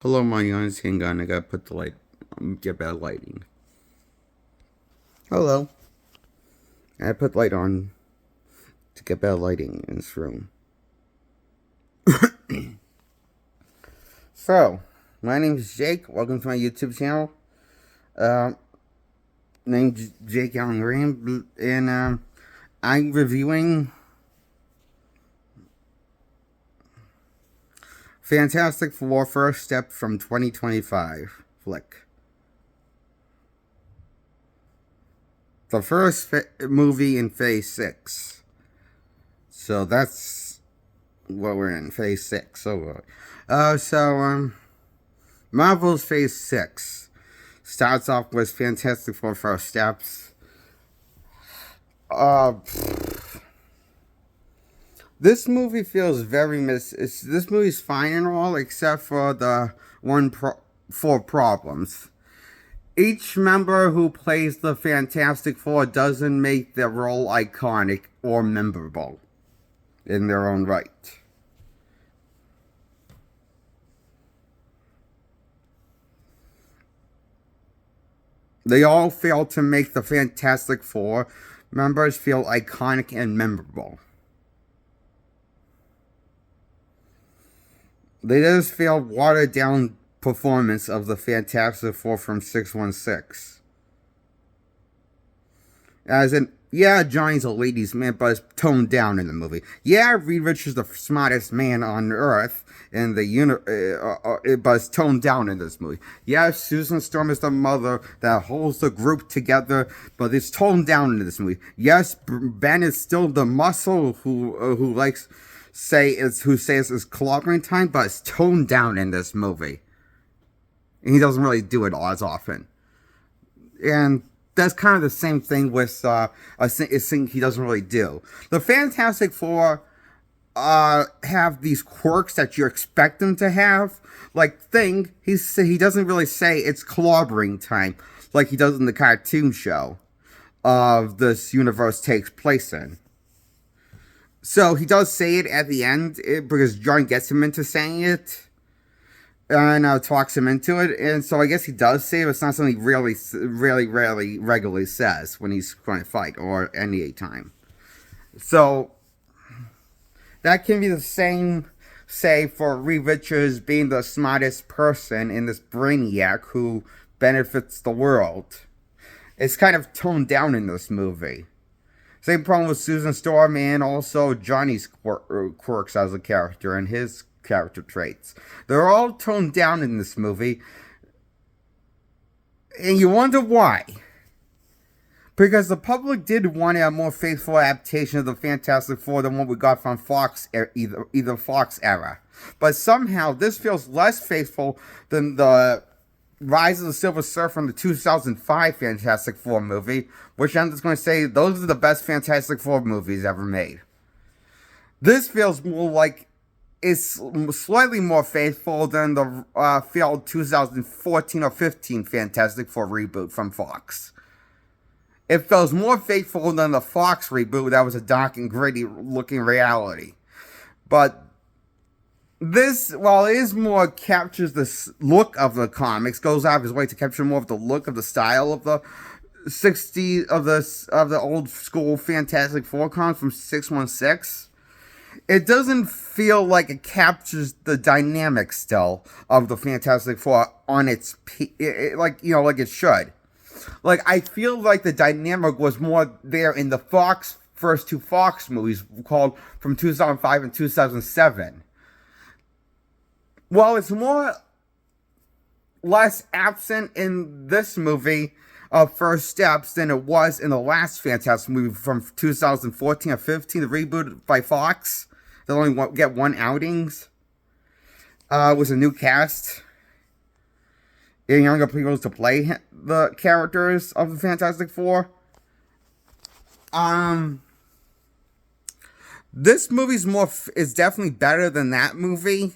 Hello, my name is Hingun. I gotta put the light, get better lighting. Hello. I put light on to get better lighting in this room. So, my name is Jake. Welcome to my YouTube channel. Uh, named Jake Allen Graham, and I'm reviewing Fantastic Four First Step from 2025 flick. The first movie in Phase 6. So that's what we're in, Phase 6. Marvel's Phase 6 starts off with Fantastic Four First Steps. This movie feels very this movie's fine and all, except for the four problems. Each member who plays the Fantastic Four doesn't make their role iconic or memorable in their own right. They all fail to make the Fantastic Four members feel iconic and memorable. They just feel watered down performance of the Fantastic Four from 616. As in, yeah, Johnny's a ladies' man, but it's toned down in the movie. Yeah, Reed Richards is the smartest man on Earth in the but it's toned down in this movie. Yeah, Susan Storm is the mother that holds the group together, but it's toned down in this movie. Yes, Ben is still the muscle who likes who says it's clobbering time, but it's toned down in this movie. And he doesn't really do it all as often. And that's kind of the same thing with a thing he doesn't really do. The Fantastic Four have these quirks that you expect them to have. Like Thing, he doesn't really say it's clobbering time like he does in the cartoon show of this universe takes place in. So he does say it at the end because John gets him into saying it and talks him into it. And so I guess he does say it, but it's not something he really regularly says when he's going to fight or any time. So that can be the same, say, for Reed Richards being the smartest person in this brainiac who benefits the world. It's kind of toned down in this movie. Same problem with Susan Storm and also Johnny's quirks as a character and his character traits. They're all toned down in this movie. And you wonder why. Because the public did want a more faithful adaptation of the Fantastic Four than what we got from Fox, either Fox era. But somehow this feels less faithful than the Rise of the Silver Surfer from the 2005 Fantastic Four movie, which I'm just going to say those are the best Fantastic Four movies ever made. This feels more like it's slightly more faithful than the failed 2014 or 15 Fantastic Four reboot from Fox. It feels more faithful than the Fox reboot that was a dark and gritty looking reality. But this, while it is more captures the look of the comics, goes out of his way to capture more of the look of the style of the 60s of the old school Fantastic Four comics from 616. It doesn't feel like it captures the dynamic still of the Fantastic Four on its like it should. Like I feel like the dynamic was more there in the first two Fox movies called from 2005 and 2007. While it's less absent in this movie of First Steps than it was in the last Fantastic movie from 2014 or 15, the reboot by Fox. They only get one outings. Was a new cast and younger people to play the characters of the Fantastic Four. This movie's is definitely better than that movie.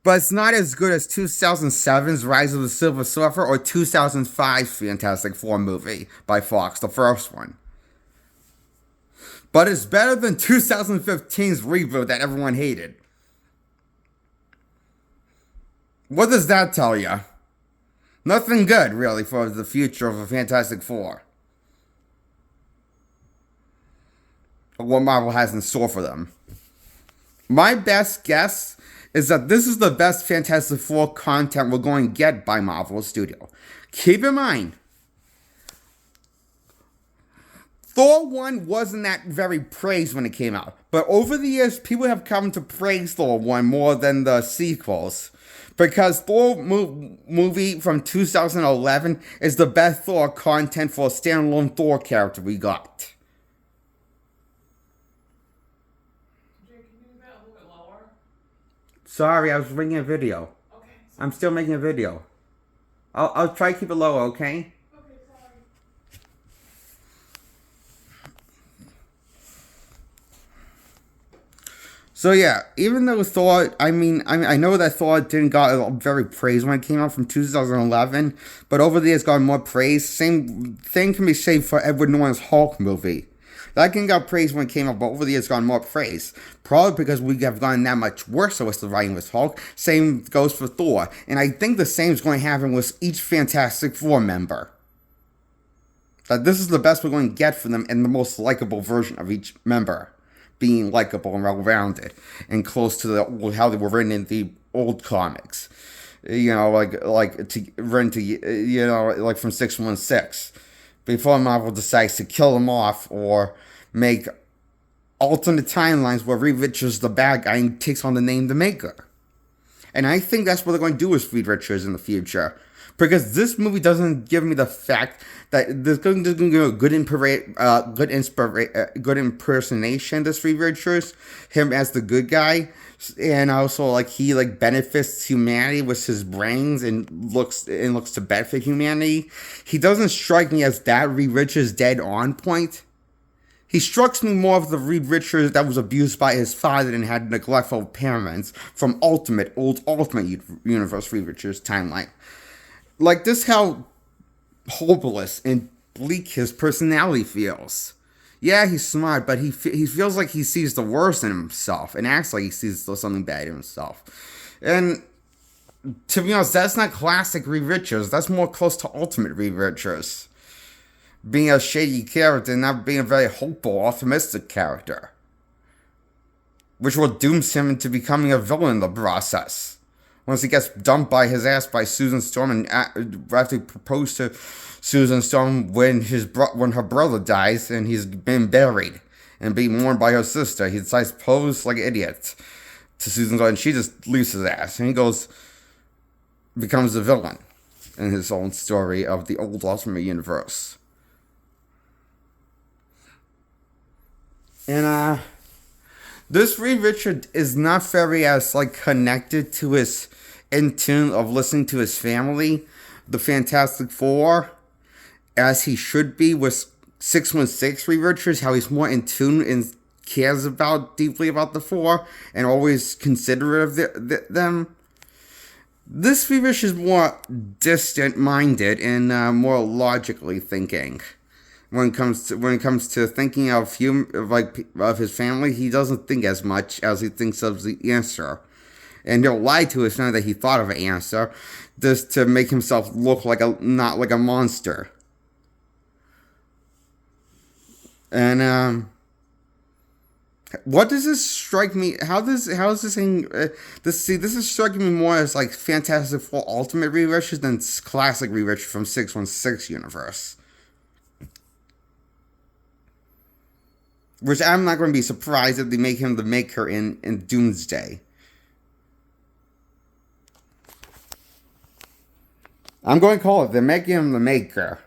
But it's not as good as 2007's Rise of the Silver Surfer or 2005's Fantastic Four movie by Fox, the first one. But it's better than 2015's reboot that everyone hated. What does that tell you? Nothing good, really, for the future of the Fantastic Four. What Marvel has in store for them. My best guess is that this is the best Fantastic Four content we're going to get by Marvel Studio. Keep in mind, Thor 1 wasn't that very praised when it came out, but over the years, people have come to praise Thor 1 more than the sequels. Because Thor movie from 2011 is the best Thor content for a standalone Thor character we got. Jay, can you do that a little bit lower? Sorry, I was making a video. Okay. I'm still making a video. I'll try to keep it low, okay? Okay, sorry. So yeah, even though Thor, I know that Thor didn't got very praised when it came out from 2011, but over the years got more praise. Same thing can be said for Edward Norton's Hulk movie. That game got praised when it came out, but over the years got more praise. Probably because we have gotten that much worse with the writing with Hulk. Same goes for Thor, and I think the same is going to happen with each Fantastic Four member. That this is the best we're going to get from them and the most likable version of each member. Being likable and well-rounded and close to how they were written in the old comics, like from 616, before Marvel decides to kill them off or make alternate timelines where Reed Richards is the bad guy and takes on the name The Maker. And I think that's what they're going to do with Reed Richards in the future. Because this movie doesn't give me the fact that there's going to be a good impersonation of Reed Richards, him as the good guy, and also he benefits humanity with his brains and looks to benefit humanity. He doesn't strike me as that Reed Richards dead on point. He strikes me more of the Reed Richards that was abused by his father and had neglectful parents from Ultimate Universe Reed Richards timeline. Like, this how hopeless and bleak his personality feels. Yeah, he's smart, but he feels like he sees the worst in himself and acts like he sees something bad in himself. And to be honest, that's not classic Reed Richards. That's more close to Ultimate Reed Richards. Being a shady character and not being a very hopeful, optimistic character. Which will doom him into becoming a villain in the process. Once he gets dumped by his ass by Susan Storm and after he proposed to Susan Storm when her brother dies and he's been buried and being mourned by her sister, he decides to pose like an idiot to Susan Storm and she just leaves his ass and he becomes the villain in his own story of the old Ultimate Universe. And this Reed Richards is not very as connected to his in tune of listening to his family, the Fantastic Four, as he should be with 616 Reed Richards, how he's more in tune and cares deeply about the Four and always considerate of them. This Reed Richards is more distant-minded and more logically thinking. When it comes to thinking of his family, he doesn't think as much as he thinks of the answer. And he'll lie to his family that he thought of an answer just to make himself look not like a monster. And what does this strike me? How is this thing? This is striking me more as Fantastic Four Ultimate Reed Richards than classic Reed Richards from 616 universe. Which I'm not going to be surprised if they make him the Maker in Doomsday. I'm going to call it. They're making him the Maker.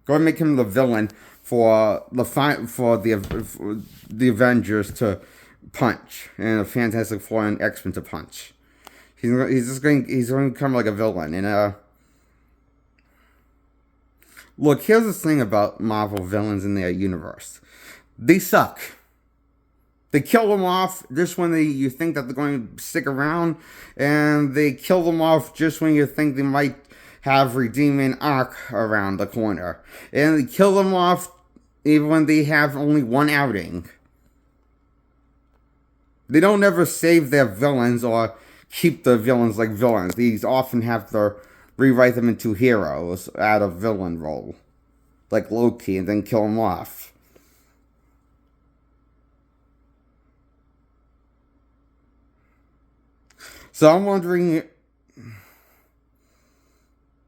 Go and make him the villain for the Avengers to punch and the Fantastic Four and X-Men to punch. He's going to become like a villain. And look, here's the thing about Marvel villains in their universe. They suck. They kill them off just when you think that they're going to stick around, and they kill them off just when you think they might have redeeming arc around the corner. And they kill them off even when they have only one outing. They don't ever save their villains or keep the villains like villains. These often have to rewrite them into heroes out of villain role, like Loki, and then kill him off. So I'm wondering,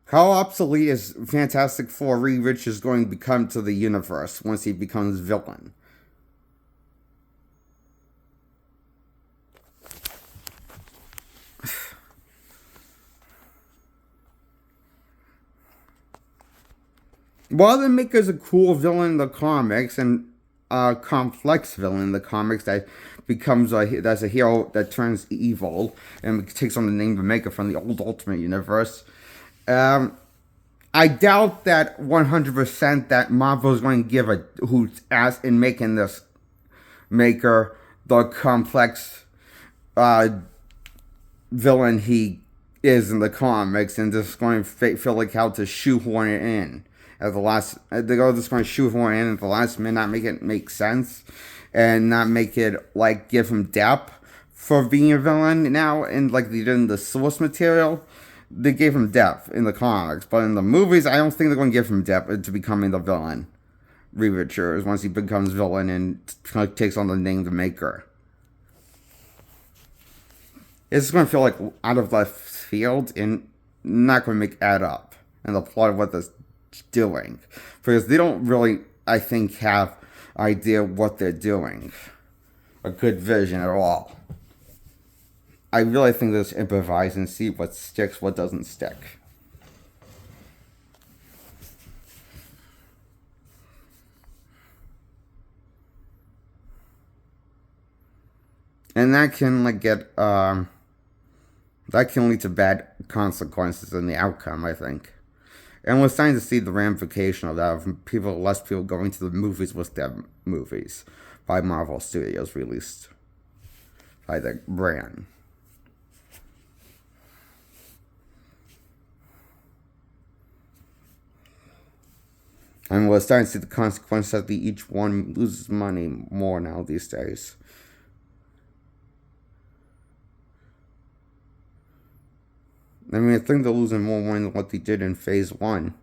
how obsolete is Fantastic Four Reed Richards going to become to the universe once he becomes villain? While they make us a cool villain in the comics and a complex villain in the comics that becomes that's a hero that turns evil and takes on the name of Maker from the old Ultimate Universe, I doubt that 100% that Marvel is going to give a hoot ass in making this Maker the complex villain he is in the comics, and just going to feel like how to shoehorn it in at the last. They're just going to shoehorn in at the last minute, not make it make sense, and not make it like give him depth for being a villain now. And like they did in the source material, they gave him depth in the comics, but in the movies, I don't think they're going to give him depth to becoming the villain. Reed Richards, once he becomes villain and takes on the name of the Maker. It's going to feel like out of left field and not going to add up in the plot of what they're doing. Because they don't really, I think, have idea what they're doing. A good vision at all. I really think they just improvise and see what sticks, what doesn't stick. And that can that can lead to bad consequences in the outcome, I think. And we're starting to see the ramification of that, of less people going to the movies with their movies by Marvel Studios released by the brand. And we're starting to see the consequences that each one loses money more now these days. I mean, I think they're losing more money than what they did in Phase 1.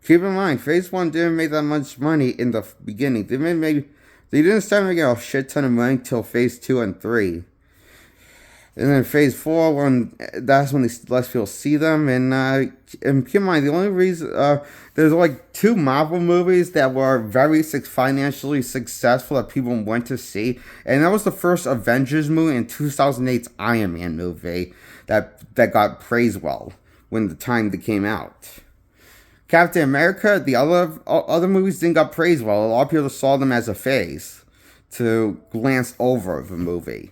Keep in mind, Phase 1 didn't make that much money in the beginning. They didn't start making a shit ton of money until Phase 2 and 3. And then Phase 4, that's when less people see them. And keep in mind, the only reason, there's like 2 Marvel movies that were very financially successful that people went to see. And that was the first Avengers movie and 2008's Iron Man movie that got praised well when the time they came out. Captain America, the other movies didn't got praised well. A lot of people saw them as a phase to glance over the movie.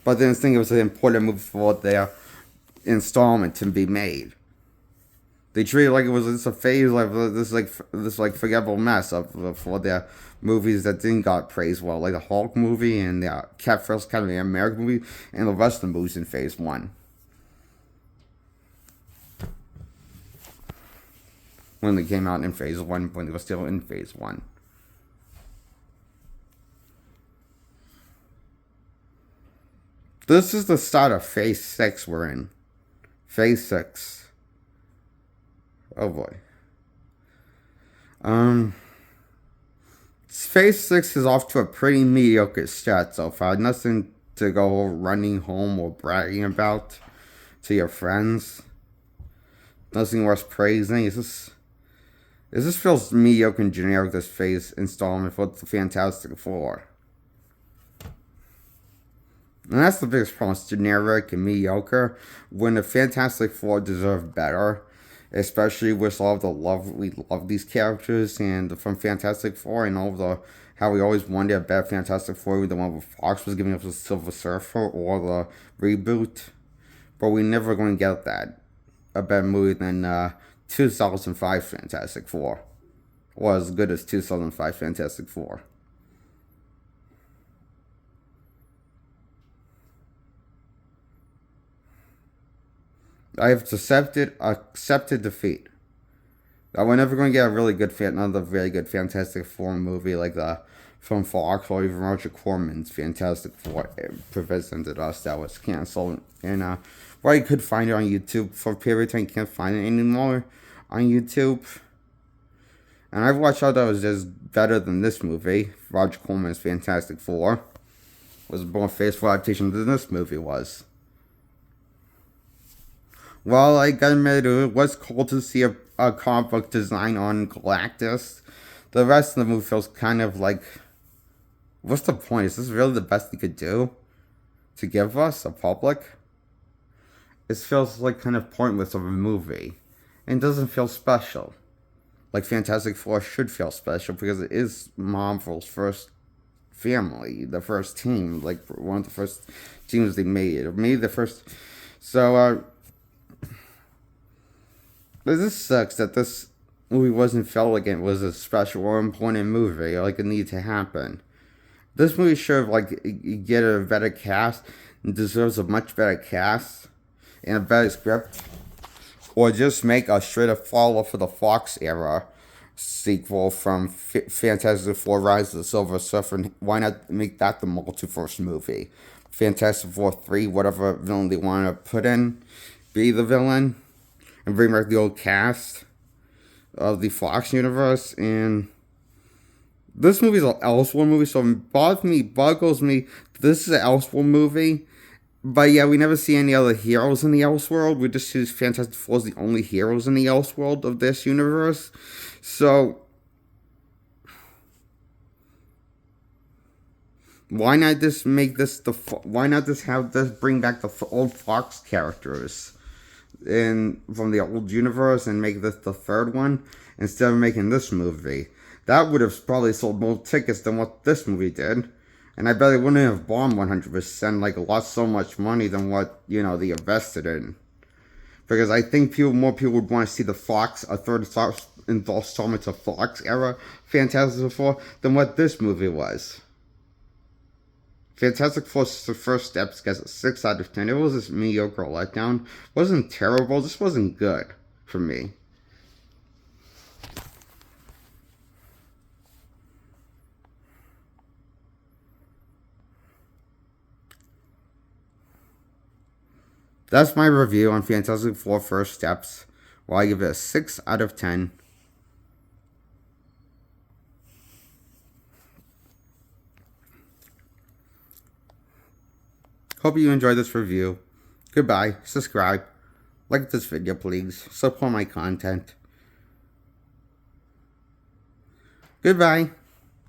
But they didn't think it was an important movie for their installment to be made. They treated it like it was just a phase, like this forgettable mess for their movies that didn't got praised well, like the Hulk movie and the first Captain America movie and the rest of the movies in Phase 1. When they came out in Phase 1, when they were still in Phase 1. This is the start of Phase 6 we're in. Phase 6. Oh boy. Phase 6 is off to a pretty mediocre start so far. Nothing to go running home or bragging about to your friends. Nothing worth praising. It just feels mediocre and generic, this Phase installment for the Fantastic Four. And that's the biggest problem. It's generic and mediocre when the Fantastic Four deserve better. Especially with all of the love we love these characters and from Fantastic Four and all the how we always wanted a better Fantastic Four, the one where Fox was giving us the Silver Surfer or the reboot. But we're never going to get that. A better movie than 2005 Fantastic Four. Or as good as 2005 Fantastic Four. I have accepted defeat. We're never going to get another very good Fantastic Four movie like the from Fox, or even Roger Corman's Fantastic Four presented us that was canceled. And well, you could find it on YouTube for a period of time. You can't find it anymore on YouTube. And I've watched others that's better than this movie. Roger Corman's Fantastic Four was a more faithful adaptation than this movie was. Well, I gotta admit, it was cool to see a comic book design on Galactus. The rest of the movie feels kind of like, what's the point? Is this really the best they could do to give us, a public? It feels like kind of pointless of a movie. And doesn't feel special. Like Fantastic Four should feel special because it is Marvel's first family, the first team, like one of the first teams they made. Or maybe the first. So, this sucks that this movie wasn't felt like it was a special or important movie, like it needed to happen. This movie should have, like, get a better cast and deserves a much better cast and a better script. Or just make a straight up follow up for the Fox era sequel from Fantastic Four Rise of the Silver Surfer. And why not make that the multiverse movie? Fantastic Four 3, whatever villain they want to put in, be the villain. And bring back the old cast of the Fox universe. And this movie is an Elseworld movie, so it boggles me. This is an Elseworld movie. But yeah, we never see any other heroes in the Elseworld. We just see Fantastic Four as the only heroes in the Elseworld of this universe. So, why not just make this why not just have this bring back the old Fox characters from the old universe and make this the third one instead of making this movie? That would have probably sold more tickets than what this movie did. And I bet it wouldn't have bombed 100%, like lost so much money than what, they invested in. Because I think more people would want to see the Fox, a third installment of Fox era Fantastic Four than what this movie was. Fantastic Four's first steps gets a 6 out of 10. It was a mediocre letdown. It wasn't terrible, just wasn't good for me. That's my review on Fantastic Four First Steps. Well, I give it a 6 out of 10. Hope you enjoyed this review. Goodbye. Subscribe. Like this video, please. Support my content. Goodbye.